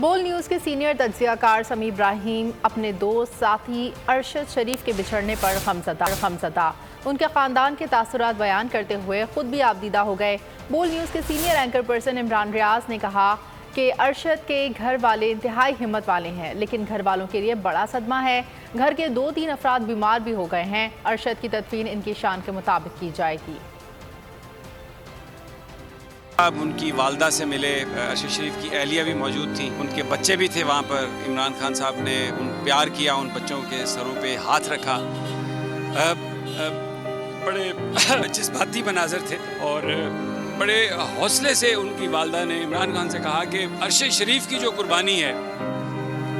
بول نیوز کے سینئر تجزیہ کار سمیع ابراہیم اپنے دوست ساتھی ارشد شریف کے بچھڑنے پر غمزدہ ان کے خاندان کے تاثرات بیان کرتے ہوئے خود بھی آبدیدہ ہو گئے۔ بول نیوز کے سینئر اینکر پرسن عمران ریاض نے کہا کہ ارشد کے گھر والے انتہائی ہمت والے ہیں، لیکن گھر والوں کے لیے بڑا صدمہ ہے۔ گھر کے 2-3 افراد بیمار بھی ہو گئے ہیں۔ ارشد کی تدفین ان کی شان کے مطابق کی جائے گی۔ اب ان کی والدہ سے ملے، ارشد شریف کی اہلیہ بھی موجود تھیں، ان کے بچے بھی تھے وہاں پر۔ عمران خان صاحب نے پیار کیا، ان بچوں کے سروں پہ ہاتھ رکھا۔ بڑے جذباتی مناظر تھے اور بڑے حوصلے سے ان کی والدہ نے عمران خان سے کہا کہ ارشد شریف کی جو قربانی ہے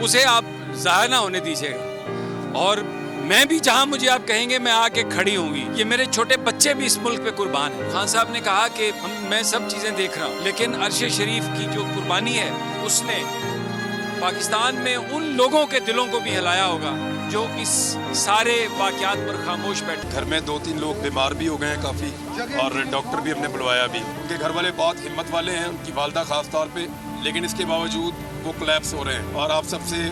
اسے آپ ضائع نہ ہونے دیجیے گا، اور میں بھی جہاں مجھے آپ کہیں گے میں آ کے کھڑی ہوں گی۔ یہ میرے چھوٹے بچے بھی اس ملک پہ قربان ہیں۔ خان صاحب نے کہا کہ میں سب چیزیں دیکھ رہا ہوں، لیکن ارشد شریف کی جو قربانی ہے اس نے پاکستان میں ان لوگوں کے دلوں کو بھی ہلایا ہوگا جو اس سارے واقعات پر خاموش بیٹھے۔ گھر میں 2-3 لوگ بیمار بھی ہو گئے ہیں کافی، اور ڈاکٹر بھی ہم نے بلوایا بھی۔ ان کے گھر والے بہت ہمت والے ہیں، ان کی والدہ خاص طور پہ، لیکن اس کے باوجود وہ کولیپس ہو رہے ہیں۔ اور آپ سب سے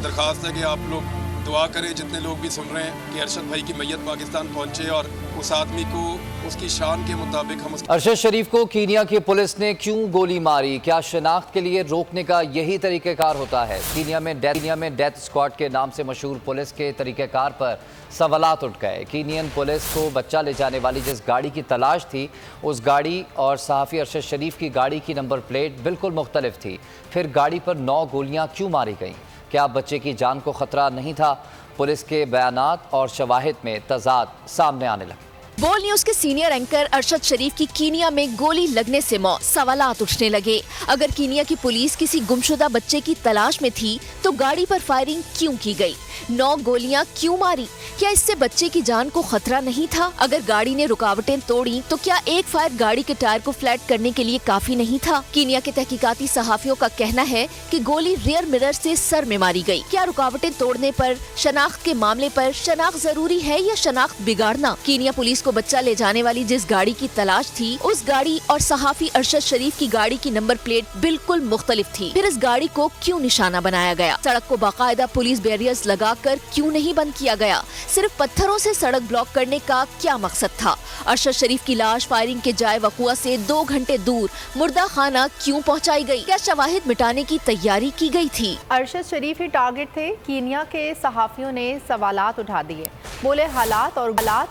درخواست ہے کہ آپ لوگ دعا کریں، جتنے لوگ بھی سن رہے ہیں، کہ ارشد بھائی کی میت پاکستان پہنچے اور اس آدمی کو اس کی شان کے مطابق ہم ارشد شریف کو کینیا کی پولیس نے کیوں گولی ماری؟ کیا شناخت کے لیے روکنے کا یہی طریقہ کار ہوتا ہے؟ کینیا میں ڈیتھ اسکواڈ کے نام سے مشہور پولیس کے طریقہ کار پر سوالات اٹھ گئے۔ کینین پولیس کو بچہ لے جانے والی جس گاڑی کی تلاش تھی، اس گاڑی اور صحافی ارشد شریف کی گاڑی کی نمبر پلیٹ بالکل مختلف تھی۔ پھر گاڑی پر 9 گولیاں کیوں ماری گئیں؟ کیا بچے کی جان کو خطرہ نہیں تھا؟ پولیس کے بیانات اور شواہد میں تضاد سامنے آنے لگے۔ بول نیوز کے سینئر اینکر ارشد شریف کی کینیا میں گولی لگنے سے موت، سوالات اٹھنے لگے۔ اگر کینیا کی پولیس کسی گمشدہ بچے کی تلاش میں تھی تو گاڑی پر فائرنگ کیوں کی گئی؟ 9 گولیاں کیوں ماری؟ کیا اس سے بچے کی جان کو خطرہ نہیں تھا؟ اگر گاڑی نے رکاوٹیں توڑی تو کیا ایک فائر گاڑی کے ٹائر کو فلیٹ کرنے کے لیے کافی نہیں تھا؟ کینیا کے تحقیقاتی صحافیوں کا کہنا ہے کہ گولی ریئر مرر سے سر میں ماری گئی۔ کیا رکاوٹیں توڑنے پر، شناخت کے معاملے پر شناخت ضروری ہے یا شناخت بگاڑنا؟ کینیا پولیس کو بچہ لے جانے والی جس گاڑی کی تلاش تھی، اس گاڑی اور صحافی ارشد شریف کی گاڑی کی نمبر پلیٹ بالکل مختلف تھی۔ پھر اس گاڑی کو کیوں نشانہ بنایا گیا؟ سڑک کو باقاعدہ پولیس بیریئرز لگا کر کیوں نہیں بند کیا گیا؟ صرف پتھروں سے سڑک بلاک کرنے کا کیا مقصد تھا؟ ارشد شریف کی لاش فائرنگ کے جائے وقوع سے 2 گھنٹے دور مردہ خانہ کیوں پہنچائی گئی؟ کیا شواہد مٹانے کی تیاری کی گئی تھی؟ ارشد شریف ہی ٹارگٹ تھے؟ کینیا کے صحافیوں نے سوالات اٹھا دیے۔ بولے حالات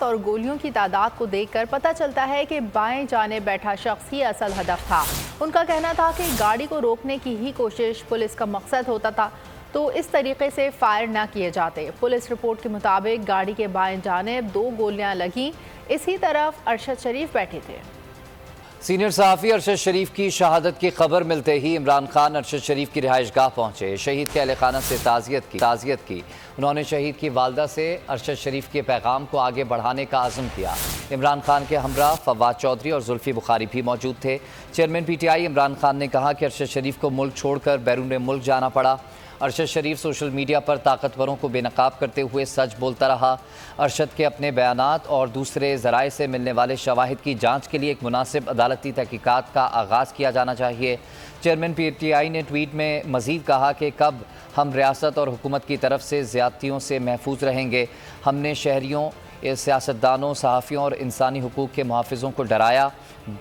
اور گولیوں کی تعداد کو دیکھ کر پتہ چلتا ہے کہ بائیں جانب بیٹھا شخص ہی اصل ہدف تھا۔ ان کا کہنا تھا کہ گاڑی کو روکنے کی ہی کوشش پولیس کا مقصد ہوتا تھا تو اس طریقے سے فائر نہ کیے جاتے۔ پولیس رپورٹ کے مطابق گاڑی کے بائیں جانب 2 گولیاں لگیں، اسی طرف ارشد شریف بیٹھے تھے۔ سینئر صحافی ارشد شریف کی شہادت کی خبر ملتے ہی عمران خان ارشد شریف کی رہائش گاہ پہنچے۔ شہید کے اہل خانہ سے تعزیت کی۔ انہوں نے شہید کی والدہ سے ارشد شریف کے پیغام کو آگے بڑھانے کا عزم کیا۔ عمران خان کے ہمراہ فواد چودھری اور زلفی بخاری بھی موجود تھے۔ Chairman P T I Imran Khan نے کہا کہ ارشد شریف کو ملک چھوڑ کر بیرون ملک جانا پڑا۔ ارشد شریف سوشل میڈیا پر طاقتوروں کو بے نقاب کرتے ہوئے سچ بولتا رہا۔ ارشد کے اپنے بیانات اور دوسرے ذرائع سے ملنے والے شواہد کی جانچ کے لیے ایک مناسب عدالتی تحقیقات کا آغاز کیا جانا چاہیے۔ چیئرمین پی ٹی آئی نے ٹویٹ میں مزید کہا کہ کب ہم ریاست اور حکومت کی طرف سے زیادتیوں سے محفوظ رہیں گے؟ ہم نے شہریوں، سیاستدانوں، صحافیوں اور انسانی حقوق کے محافظوں کو ڈرایا،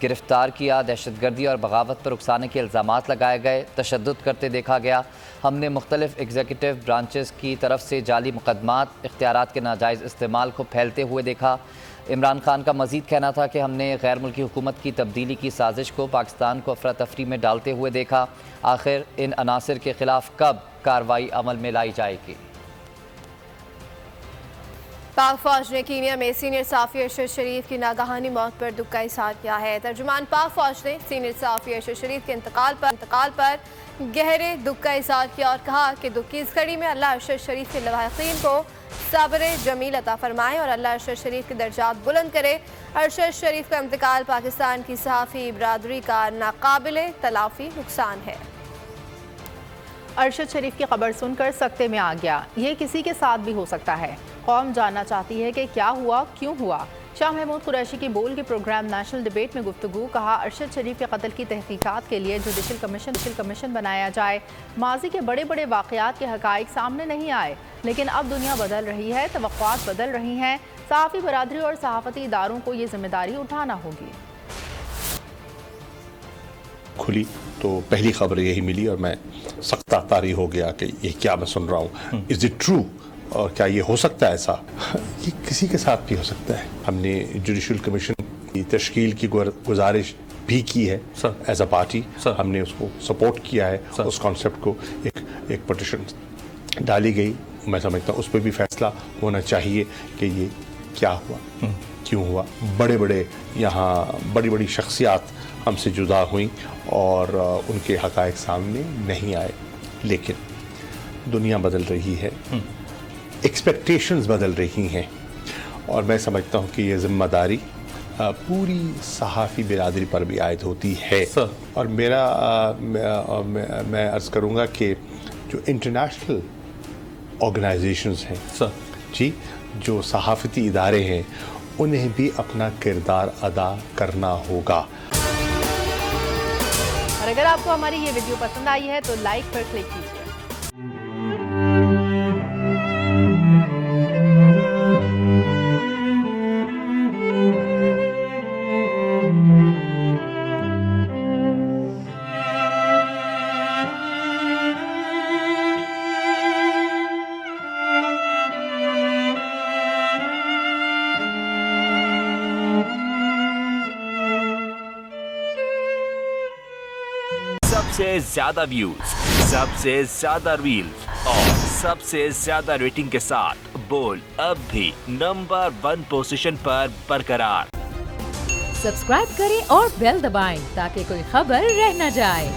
گرفتار کیا، دہشت گردی اور بغاوت پر اکسانے کے الزامات لگائے گئے، تشدد کرتے دیکھا گیا۔ ہم نے مختلف ایگزیکٹو برانچز کی طرف سے جعلی مقدمات، اختیارات کے ناجائز استعمال کو پھیلتے ہوئے دیکھا۔ عمران خان کا مزید کہنا تھا کہ ہم نے غیر ملکی حکومت کی تبدیلی کی سازش کو پاکستان کو افراتفری میں ڈالتے ہوئے دیکھا۔ آخر ان عناصر کے خلاف کب کارروائی عمل میں لائی جائے گی؟ پاک فوج نے کینیا میں سینئر صحافی ارشد شریف کی ناگہانی موت پر دکھ کا اظہار کیا ہے۔ ترجمان پاک فوج نے سینئر صحافی ارشد شریف کے انتقال پر گہرے دکھ کا اظہار کیا اور کہا کہ دکھ کی اس گھڑی میں اللہ ارشد شریف کے لواحقین کو صبر جمیل عطا فرمائے اور اللہ ارشد شریف کے درجات بلند کرے۔ ارشد شریف کا انتقال پاکستان کی صحافی برادری کا ناقابل تلافی نقصان ہے۔ ارشد شریف کی خبر سن کر سکتے میں آ گیا. یہ کسی کے ساتھ بھی ہو سکتا ہے. قوم جاننا چاہتی ہے کہ کیا ہوا, کیوں ہوا. شاہ محمود قریشی کی بول کے پروگرام نیشنل ڈیبیٹ میں گفتگو. کہا ارشد شریف کے قتل کی تحقیقات کے لیے جوڈیشل کمیشن بنایا جائے. ماضی کے بڑے بڑے واقعات کے حقائق سامنے نہیں آئے, لیکن اب دنیا بدل رہی ہے, توقعات بدل رہی ہیں. صحافی برادری اور صحافتی اداروں کو یہ ذمہ داری اٹھانا ہوگی. کھلی تو پہلی خبر یہی ملی اور میں سخت طاری ہو گیا کہ یہ کیا میں سن رہا ہوں. Is it true? اور کیا یہ ہو سکتا ہے ایسا؟ یہ کسی کے ساتھ بھی ہو سکتا ہے. ہم نے جوڈیشل کمیشن کی تشکیل کی گزارش بھی کی ہے ایز اے پارٹی. ہم نے اس کو سپورٹ کیا ہے. اس کانسیپٹ کو ایک پٹیشن ڈالی گئی. میں سمجھتا ہوں اس پہ بھی فیصلہ ہونا چاہیے کہ یہ کیا ہوا, کیوں ہوا. بڑی بڑی شخصیات ہم سے جدا ہوئیں اور ان کے حقائق سامنے نہیں آئے. لیکن دنیا بدل رہی ہے, ایکسپیکٹیشنز بدل رہی ہیں, اور میں سمجھتا ہوں کہ یہ ذمہ داری پوری صحافی برادری پر بھی عائد ہوتی ہے. اور میں عرض کروں گا کہ جو انٹرنیشنل آرگنائزیشنز ہیں جی, جو صحافتی ادارے ہیں, انہیں بھی اپنا کردار ادا کرنا ہوگا. اور اگر آپ کو ہماری یہ ویڈیو پسند آئی ہے تو لائک پر کلک کیجیے. سب سے زیادہ ویوز, سب سے زیادہ ریلز اور سب سے زیادہ ریٹنگ کے ساتھ بول اب بھی نمبر 1 پوزیشن پر برقرار. سبسکرائب کریں اور بیل دبائیں تاکہ کوئی خبر رہ نہ جائے.